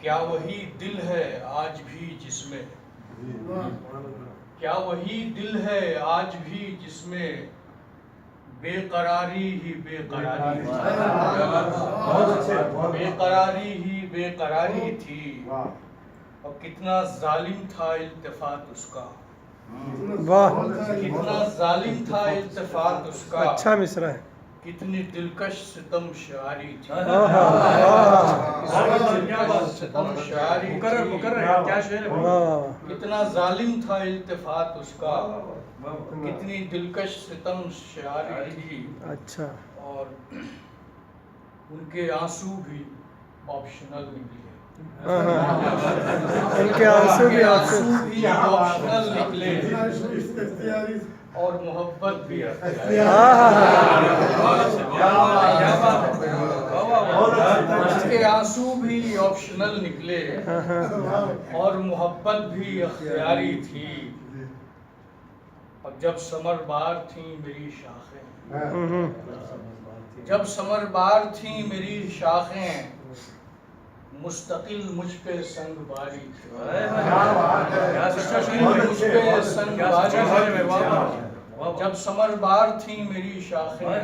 کیا وہی دل ہے آج بھی جس میں، کیا وہی دل ہے آج بھی جس میں بے قراری ہی بے قراری تھی، بے قراری ہی بے قراری تھی، اور کتنا ظالم تھا التفات اس کا، کتنا ظالم تھا التفات اس کا، اچھا مصرع ہے، کتنی دلکش ستم شعاری تھی، ستم شعاری تھی، کتنا ظالم تھا التفات اس کا، کتنی دلکش ستم شعاری تھی، اچھا اور ان کے آنسو بھی آپشنل نکلے، ان کے آنسو بھی آپشنل نکلے، اور محبت بھی ان کے آنسو بھی آپشنل نکلے، اور محبت بھی اختیاری تھی، اور جب ثمر بار تھیں میری شاخیں، جب ثمر بار تھیں میری شاخیں، مستقل مجھ پہ سنگ باری تھی، مستقل مجھ پہ سنگ باری تھی، جب ثمر بار تھیں میری شاخیں،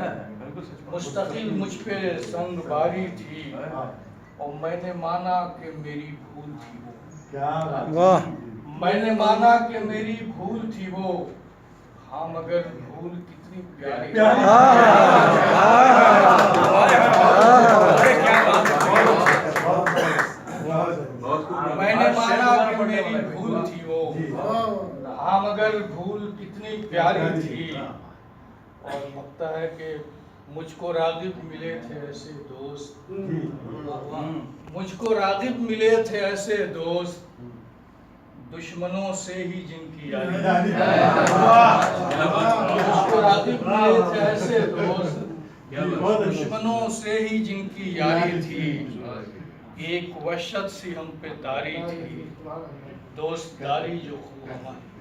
مستقل مجھ پہ سنگ باری تھی، اور میں نے مانا کہ میری بھول تھی وہ، میں نے مانا کہ میری بھول تھی وہ، ہاں مگر بھول کتنی پیاری تھی، میں نے مانا کہ میری بھول تھی وہ، ہاں مگر بھول کتنی پیاری تھی، اور لگتا ہے کہ مجھ کو راغب ملے تھے ایسے دوست، مجھ کو راغب ملے تھے ایسے دوست، دشمنوں سے ہی جن کی یاری تھی، مجھ کو راغب ملے تھے ایسے دوست، دشمنوں سے ہی جن کی یاری تھی، ایک وحشت سی ہم پہ طاری تھی، دوست داری جو خوب ہماری تھی۔